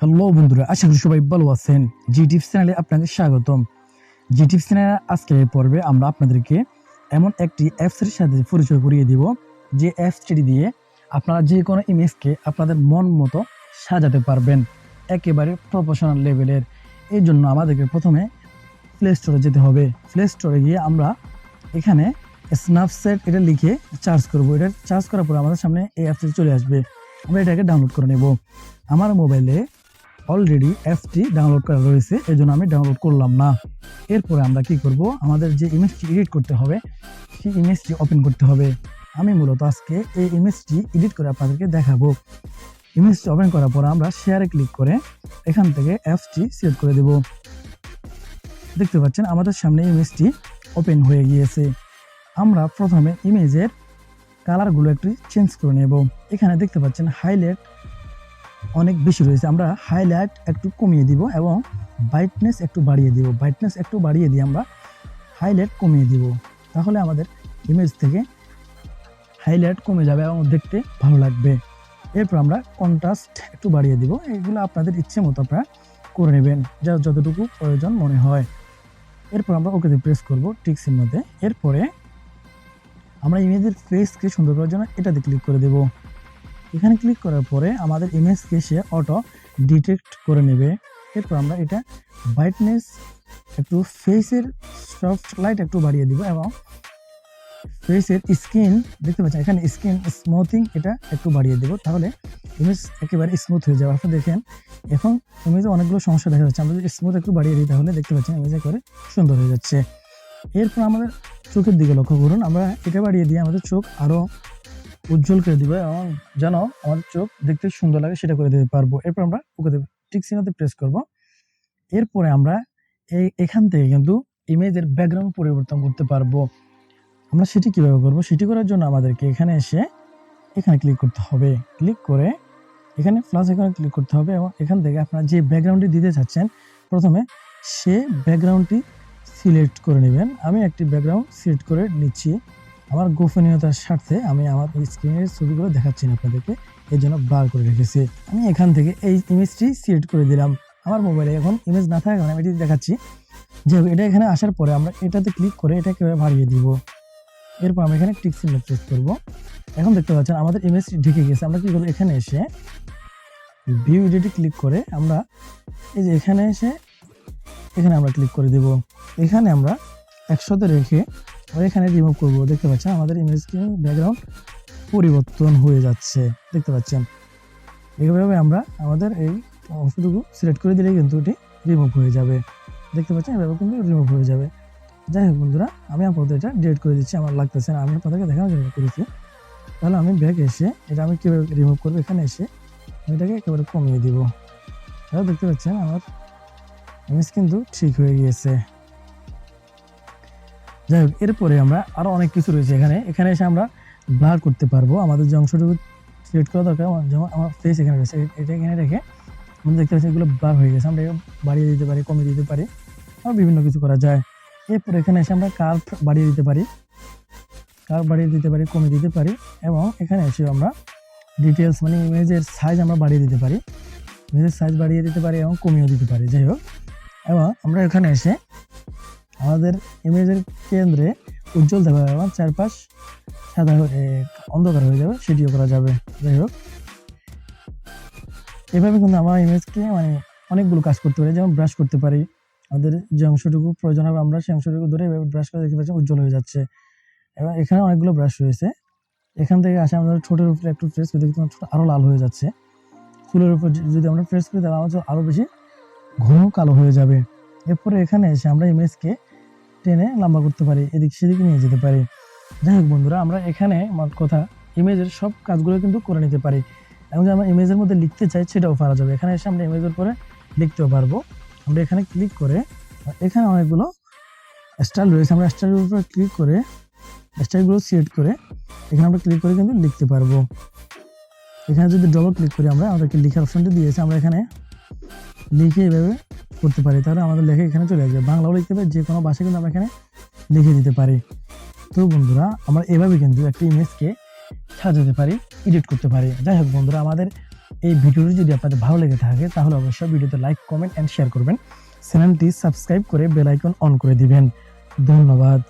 Hello বন্ধুরা, আশা করি সবাই ভালো আছেন। জি টিপস চ্যানেলে আপনাদের স্বাগতম। জি টিপস চ্যানেলে আজকের পর্বে আমরা আপনাদেরকে এমন একটি অ্যাপসের সাথে পরিচয় করিয়ে দিব, যে অ্যাপসটি দিয়ে আপনারা যে কোনো ইমেজকে আপনাদের মন মতো সাজাতে পারবেন, একেবারে প্রফেশনাল লেভেলের। এই জন্য আমাদেরকে প্রথমে প্লে স্টোরে যেতে হবে। প্লে স্টোরে গিয়ে আমরা এখানে স্ন্যাপচ্যাট এটা লিখে চার্জ করব। এটা চার্জ করার পর আমাদের সামনে এই অ্যাপসটি চলে আসবে। আমরা এটাকে ডাউনলোড করে নেব। আমার মোবাইলে অলরেডি অ্যাপসটি ডাউনলোড করা রয়েছে, এই জন্য আমি ডাউনলোড করলাম না। এরপরে আমরা কি করব, আমাদের যে ইমেজটি এডিট করতে হবে সেই ইমেজটি ওপেন করতে হবে। আমি মূলত আজকে এই ইমেজটি এডিট করে আপনাদেরকে দেখাবো। ইমেজটি ওপেন করার পর আমরা শেয়ারে ক্লিক করে এখান থেকে অ্যাপসটি সিলেক্ট করে দেব। দেখতে পাচ্ছেন আমাদের সামনে ইমেজটি ওপেন হয়ে গিয়েছে। আমরা প্রথমে ইমেজের কালারগুলো একটু চেঞ্জ করে নেব। এখানে দেখতে পাচ্ছেন হাইলাইট অনেক বেশি রয়েছে, আমরা হাইলাইট একটু কমিয়ে দিব এবং ব্রাইটনেস একটু বাড়িয়ে দিব। ব্রাইটনেস একটু বাড়িয়ে দিয়ে আমরা হাইলাইট কমিয়ে দিব, তাহলে আমাদের ইমেজ থেকে হাইলাইট কমে যাবে এবং দেখতে ভালো লাগবে। এরপর আমরা কন্ট্রাস্ট একটু বাড়িয়ে দিব। এগুলো আপনাদের ইচ্ছে মতো আপনারা করে নেবেন, যা যতটুকু প্রয়োজন মনে হয়। এরপর আমরা ওকেতে প্রেস করব টিক্সের মধ্যে। এরপরে আমরা ইমেজের ফেসকে সুন্দর করার জন্য এটাতে ক্লিক করে দেব। এখানে ক্লিক করার পরে আমাদের ইমেজকে সে অটো ডিটেক্ট করে নেবে। এরপর আমরা এটা ব্রাইটনেস একটু, ফেসের সফট লাইট একটু বাড়িয়ে দিব এবং ফেসের স্কিন, দেখতে পাচ্ছেন এখানে স্কিন স্মুথিং এটা একটু বাড়িয়ে দেব, তাহলে ইমেজ একেবারে স্মুথ হয়ে যাবে। আপনি দেখেন এখন ইমেজে অনেকগুলো সমস্যা দেখা যাচ্ছে, আমরা যদি স্মুথ একটু বাড়িয়ে দিই তাহলে দেখতে পাচ্ছেন ইমেজ একেবারে সুন্দর হয়ে যাচ্ছে। এরপর আমাদের চোখের দিকে লক্ষ্য করুন, আমরা এটা বাড়িয়ে দিয়ে আমাদের চোখ আরও উজ্জ্বল করে দিব এবং যেন আমাদের চোখ দেখতে সুন্দর লাগে সেটা করে দিতে পারবো। এরপর আমরা ওকে টিক চিহ্নতে প্রেস করব। এরপরে আমরা এখান থেকে কিন্তু ইমেজের ব্যাকগ্রাউন্ড পরিবর্তন করতে পারবো। আমরা সেটি কিভাবে করব, সেটি করার জন্য আমাদেরকে এখানে এসে এখানে ক্লিক করতে হবে। ক্লিক করে এখানে প্লাস আইকনে ক্লিক করতে হবে এবং এখান থেকে আপনারা যে ব্যাকগ্রাউন্ডটি দিতে চাচ্ছেন প্রথমে সে ব্যাকগ্রাউন্ডটি সিলেক্ট করে নেবেন। আমি একটি ব্যাকগ্রাউন্ড সিলেক্ট করে নিচ্ছি। আমার গোপনীয়তার স্বার্থে আমি আমার এই স্ক্রিনের ছবিগুলো দেখাচ্ছি না আপনাদেরকে, এই জন্য ব্লার করে রেখেছি। আমি এখান থেকে এই ইমেজটি সিলেক্ট করে দিলাম। আমার মোবাইলে এখন ইমেজ না থাকার কারণে আমি এটি দেখাচ্ছি। যেহেতু এটা এখানে আসার পরে আমরা এটাতে ক্লিক করে এটাকে বাড়িয়ে দিব। এরপর আমরা এখানে টিক চিহ্ন প্রেস করব। এখন দেখতে পাচ্ছেন আমাদের ইমেজটি ঢেকে গেছে। আমরা কি করব, এখানে এসে ভিউ এডিটে ক্লিক করে আমরা এই যে এখানে এসে এখানে আমরা ক্লিক করে দেব। এখানে আমরা একসাথে রেখে এখানে রিমুভ করব। দেখতে পাচ্ছেন আমাদের ইমেজ ব্যাকগ্রাউন্ড পরিবর্তন হয়ে যাচ্ছে, দেখতে পাচ্ছেন। এইভাবে আমরা আমাদের এই অংশটুকু সিলেক্ট করে দিলেই কিন্তু এটি রিমুভ হয়ে যাবে। দেখতে পাচ্ছেন এভাবে কিন্তু রিমুভ হয়ে যাবে। যাই হোক বন্ধুরা, আমি আপনাদের এটা ডিলিট করে দিচ্ছি, আমার লাগতেছে না, আমি আপনাদেরকে দেখানোর জন্য করেছি। তাহলে আমি ব্যাক এসে এটা আমি কীভাবে রিমুভ করবো, এখানে এসে আমি এটাকে একেবারে কমিয়ে দিব। তাহলে দেখতে পাচ্ছেন আমার ইমেজ কিন্তু ঠিক হয়ে গিয়েছে। যাই হোক, এরপরে আমরা আরও অনেক কিছু রয়েছে এখানে এসে আমরা ব্লার করতে পারবো। আমাদের যে অংশটুকু সিলেক্ট করা দরকার, যেমন আমার ফেস এখানে রয়েছে, এটা এখানে রেখে আমরা দেখতে পাচ্ছি এগুলো ব্লার হয়ে গেছে। আমরা বাড়িয়ে দিতে পারি, কমিয়ে দিতে পারি, আর বিভিন্ন কিছু করা যায়। এরপর এখানে এসে আমরা কার্ভ বাড়িয়ে দিতে পারি, কমিয়ে দিতে পারি এবং এখানে এসে আমরা ডিটেলস মানে ইমেজের সাইজ আমরা বাড়িয়ে দিতে পারি, এবং কমিয়েও দিতে পারি। যাই হোক, এবং আমরা এখানে এসে আমাদের ইমেজের কেন্দ্রে উজ্জ্বল দেওয়া এবং চারপাশ সাদা অন্ধকার হয়ে যাবে, সেটিও করা যাবে। যাই হোক, এভাবে কিন্তু আমরা ইমেজকে মানে অনেকগুলো কাজ করতে পারি। যেমন ব্রাশ করতে পারি, আমাদের যে অংশটুকু প্রয়োজন হবে আমরা সেই অংশটুকু ধরে ব্রাশ করে দেখতে পাচ্ছি উজ্জ্বল হয়ে যাচ্ছে। এবং এখানে অনেকগুলো ব্রাশ রয়েছে। এখান থেকে আসে আমাদের ঠোঁটের উপরে একটু প্রেস করে দেখতে ঠোঁট আরও লাল হয়ে যাচ্ছে। চুলের উপর যদি আমরা প্রেস করি তাহলে আমাদের আরও বেশি ঘন কালো হয়ে যাবে। এরপরে এখানে এসে আমরা ইমেজকে টেনে লম্বা করতে পারি, এদিক সেদিকে নিয়ে যেতে পারি। যাই হোক বন্ধুরা, আমরা এখানে মোট কথা ইমেজের সব কাজগুলো কিন্তু করে নিতে পারি। এবং যে আমরা ইমেজের মধ্যে লিখতে চাই সেটাও পারা যাবে। এখানে এসে আমরা ইমেজের পরে লিখতেও পারবো। আমরা এখানে ক্লিক করে এখানে অনেকগুলো স্টাইল রয়েছে, আমরা স্টাইলের উপরে ক্লিক করে স্টাইলগুলো সিলেক্ট করে এখানে আমরা ক্লিক করে কিন্তু লিখতে পারবো। এখানে যদি ডবল ক্লিক করি আমরা আমাদেরকে লেখার অপশনটি দিয়েছে, আমরা এখানে লিখে এভাবে করতে পারি, তাহলে আমাদের লেখা এখানে চলে আসবে। বাংলাও লিখতে পারি, যে কোনো ভাষায় কিন্তু আমরা এখানে লিখে দিতে পারি। তো বন্ধুরা, আমরা এভাবে কিন্তু একটা ইমেজকে সাজাতে পারি, এডিট করতে পারি। যাই হোক বন্ধুরা, আমাদের এই ভিডিওটি যদি আপনাদের ভালো লেগে থাকে তাহলে অবশ্যই ভিডিওতে লাইক, কমেন্ট এন্ড শেয়ার করবেন। চ্যানেলটি সাবস্ক্রাইব করে বেল আইকন অন করে দিবেন। ধন্যবাদ।